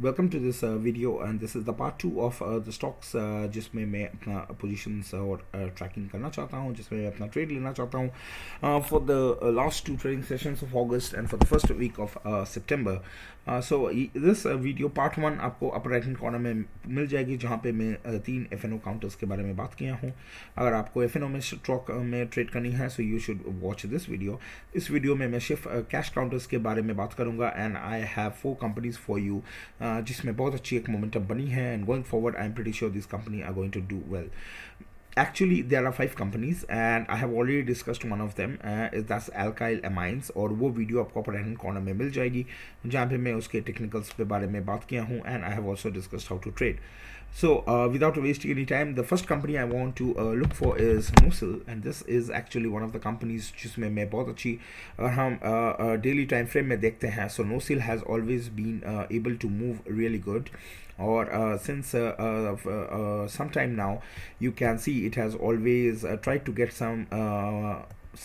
Welcome to this video and this is the part 2 of the stocks जिसमें मैं अपना positions और trekking करना चाहता हूँ, जिसमें मैं अपना ट्रेड लेना चाहता हूँ for the last 2 trading sessions of August and for the first week of September. So this video part 1 आपको अपर राइट हैंड कॉर्नर में मिल जाएगी, जहाँ पे मैं 3 एफ काउंटर्स के बारे में बात किया हूँ. अगर आपको एफ में स्टॉक में ट्रेड करनी है so you should watch this video. इस वीडियो में मैं सिर्फ कैश काउंटर्स के बारे में बात करूँगा and I have 4 companies for you, जिसमें बहुत अच्छी एक मोमेंटम बनी है and going forward I am pretty sure this company are going to do well. Actually, there are 5 companies and I have already discussed one of them. That's Alkyl Amines, और वो video आपको upper right hand corner में मिल जाएगी, जहाँ पे मैं उसके technicals के बारे में बात किया हूँ and I have also discussed how to trade. So, without wasting any time, the first company I want to look for is NOCIL, and this is actually one of the companies जिसमें मैं बहुत अच्छी हम daily time frame में देखते हैं. So, NOCIL has always been able to move really good, or since some time now you can see it has always tried to get some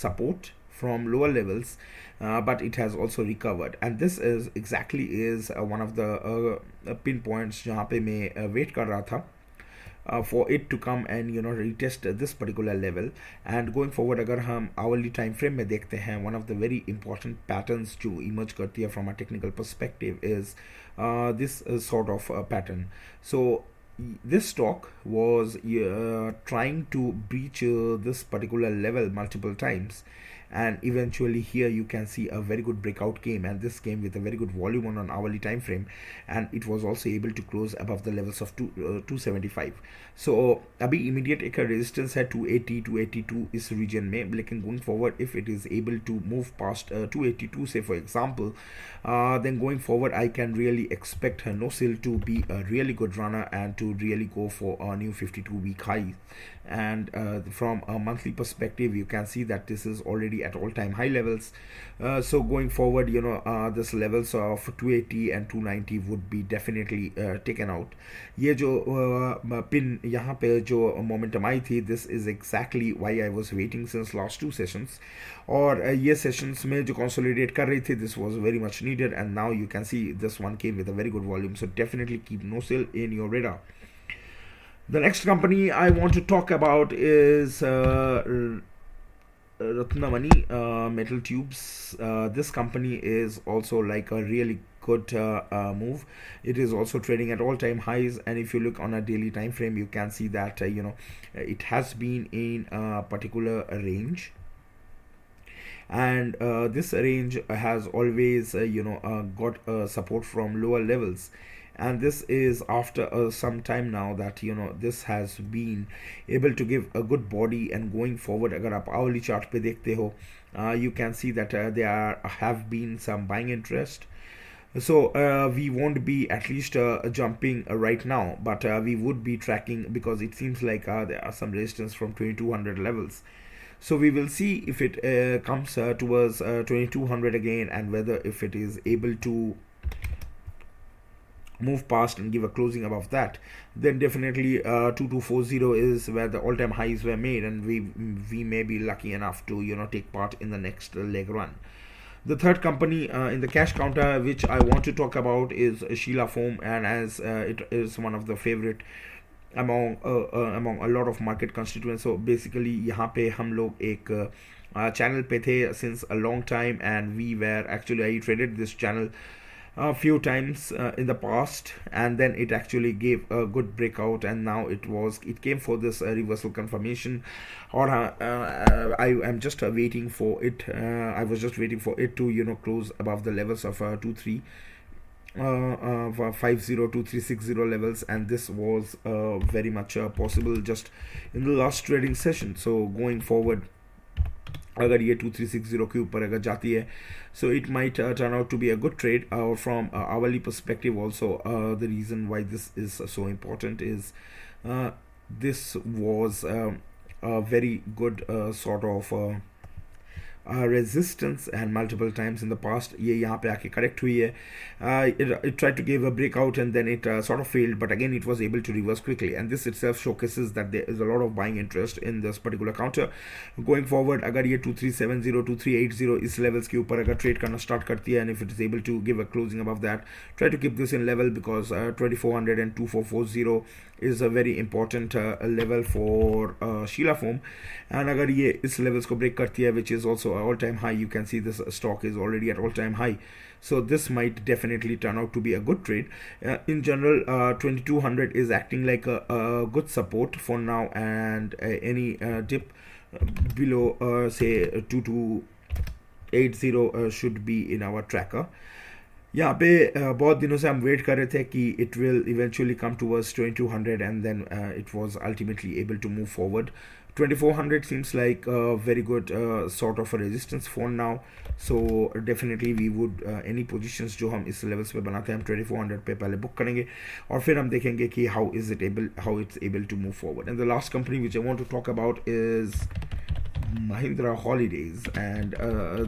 support from lower levels, but it has also recovered, and this is exactly is one of the pinpoints जहाँ पे मैं wait कर रहा था for it to come and retest this particular level. And going forward, अगर हम hourly time frame में देखते हैं, one of the very important patterns जो emerge करती है from a technical perspective is this sort of pattern. So this stock was trying to breach this particular level multiple times, and eventually here you can see a very good breakout came, and this came with a very good volume on an hourly time frame, and it was also able to close above the levels of 275. So अभी immediate एक resistance है 280 282 इस region में, लेकिन going forward if it is able to move past 282 say for example, then going forward I can really expect NOCIL to be a really good runner and to really go for a new 52-week high. And from a monthly perspective you can see that this is already at all-time high levels. So going forward, this levels of 280 and 290 would be definitely taken out. ये जो pin यहाँ पे जो momentum आई थी, this is exactly why I was waiting since last 2 sessions, और ये sessions में जो consolidate कर रही थी, this was very much needed, and now you can see this one came with a very good volume. So definitely keep NOCIL in your radar. The next company I want to talk about is Ratnamani metal tubes. This company is also like a really good move. It is also trading at all-time highs, and if you look on a daily time frame you can see that it has been in a particular range, and this range has always got support from lower levels, and this is after some time now that this has been able to give a good body. And going forward, agar aap hourly chart pe dekhte ho, you can see that there have been some buying interest. So we won't be at least jumping right now, but we would be tracking, because it seems like there are some resistance from 2200 levels. So we will see if it comes towards 2200 again, and whether if it is able to move past and give a closing above that, then definitely 2240 is where the all-time highs were made, and we may be lucky enough to take part in the next leg run. The third company in the cash counter which I want to talk about is SHEELAFOAM, and as it is one of the favorite among a lot of market constituents. So basically यहाँ पे हम लोग एक channel पे थे since a long time, and we were actually, I traded this channel a few times in the past, and then it actually gave a good breakout, and now it came for this reversal confirmation, or I am just waiting for it. I was just waiting for it to close above the levels of 50 2360 levels, and this was very much possible just in the last trading session. So going forward, अगर ये 2360 के ऊपर अगर जाती है, so it might turn out to be a good trade. From hourly perspective also, the reason why this is so important is this was a very good sort of resistance and multiple times in the past. ये यहाँ पे आके correct हुई है. It tried to give a breakout and then it sort of failed, but again it was able to reverse quickly, and this itself showcases that there is a lot of buying interest in this particular counter. Going forward, अगर ये 2370 2380 इस levels के ऊपर अगर trade करना start करती है, and if it is able to give a closing above that, try to keep this in level, because 2400 and 2440 is a very important level for SHEELAFOAM. And अगर ये इस levels को break करती है, which is also an all-time high, you can see this stock is already at all-time high. So this might definitely turn out to be a good trade. In general, 2200 is acting like a good support for now, and any dip below say 2280 should be in our tracker. यहाँ पे बहुत दिनों से हम wait कर रहे थे कि it will eventually come towards 2200, and then it was ultimately able to move forward. 2400 seems like a very good sort of a resistance for now, so definitely we would any positions जो हम इस levels पे बनाते हैं, हम 2400 पे पहले book करेंगे, और फिर हम देखेंगे कि how it's able to move forward. And the last company which I want to talk about is MAHINDRA Holidays, and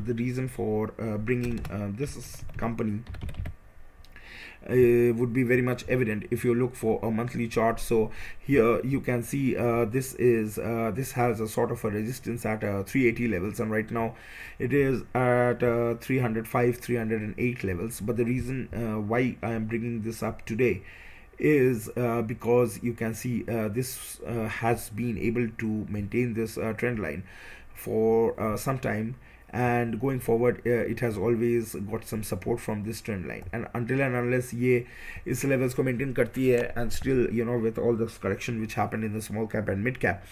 the reason for bringing this company would be very much evident if you look for a monthly chart. So here you can see this has a sort of a resistance at 380 levels, and right now it is at 305 308 levels. But the reason why I am bringing this up today is because you can see this has been able to maintain this trend line for some time, and going forward it has always got some support from this trend line, and until and unless ये इस levels को maintain करती है, and still with all this correction which happened in the small cap and mid cap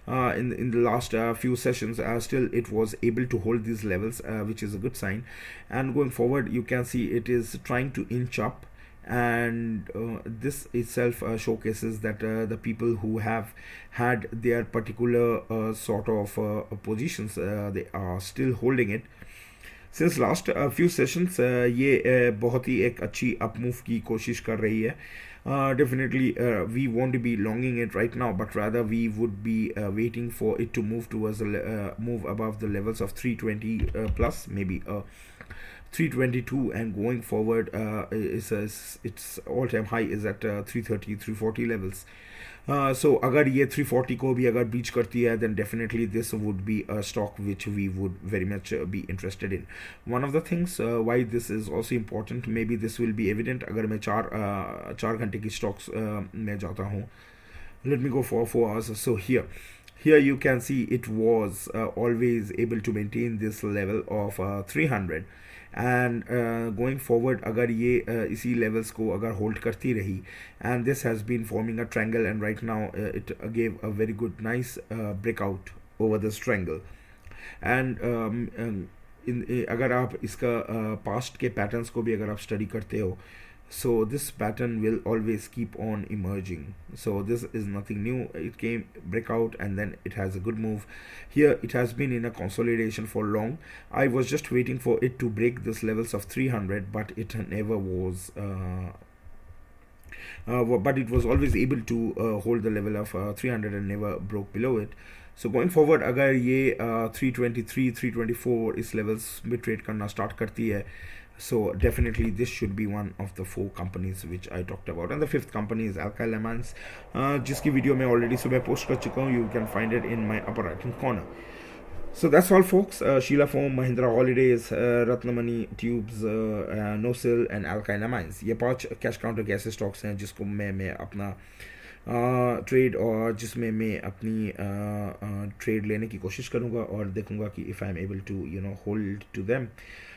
in the last few sessions, still it was able to hold these levels, which is a good sign. And going forward you can see it is trying to inch up, and this itself showcases that the people who have had their particular sort of positions, they are still holding it. Since last few sessions ये बहुत ही एक अच्छी up move की कोशिश कर रही है. Definitely we won't be longing it right now, but rather we would be waiting for it to move towards move above the levels of 320 plus, maybe 322, and going forward its all-time high is at 330 340 levels. So अगर ये 340 को भी अगर breach करती है, then definitely this would be a stock which we would very much be interested in. One of the things why this is also important, maybe this will be evident अगर मैं चार घंटे की stocks में जाता हूँ. Let me go for 4 hours. So here you can see it was always able to maintain this level of 300, and going forward अगर ये इसी levels को अगर hold करती रही, and this has been forming a triangle, and right now it gave a very good nice breakout over this triangle. And अगर आप इसका past के patterns को भी अगर आप study करते हो, so this pattern will always keep on emerging. So this is nothing new. It came breakout, and then it has a good move. Here it has been in a consolidation for long. I was just waiting for it to break this levels of 300, but it never was but it was always able to hold the level of 300 and never broke below it. So going forward अगर ये 323 324 इस levels में trade करना start करती है, so definitely this should be one of the 4 companies which I talked about. And the 5th company is ALKYLAMINE, जिसकी video मैं already सुबह पोस्ट कर चुका हूँ. You can find it in my upper right hand corner. So that's all folks. SHEELAFOAM, Mahindra Holidays, Ratnamani Tubes, NOCIL and ALKYLAMINE, ये 5 cash counter के ऐसे stocks हैं जिसको मैं अपना ट्रेड और जिसमें मैं अपनी ट्रेड लेने की कोशिश करूँगा, और देखूँगा कि if I'm able to hold to them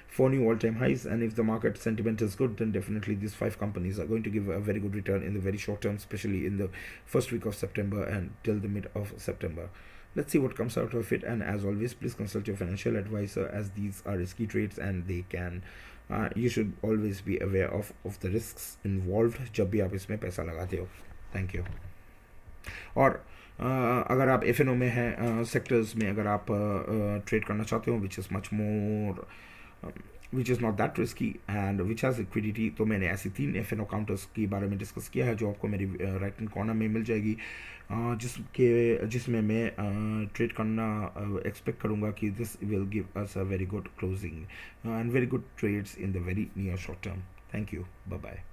for new all-time highs. And if the market sentiment is good, then definitely these 5 companies are going to give a very good return in the very short term, especially in the first week of September and till the mid of September. Let's see what comes out of it, and as always, please consult your financial advisor, as these are risky trades and they can you should always be aware of the risks involved जब भी आप इसमें पैसा लगाते हो. Thank you. और अगर आप FNO में हैं, सेक्टर्स में अगर आप ट्रेड करना चाहते हो, which is much more which is not that risky and which has liquidity. तो मैंने ऐसी 3 एफ काउंटर्स के बारे में डिस्कस किया है जो आपको मेरी राइट हैंड कॉर्नर में मिल जाएगी, जिसमें मैं ट्रेड करना एक्सपेक्ट करूँगा कि this will give us a very good closing and very good trades in the very near short term. Thank you, bye bye.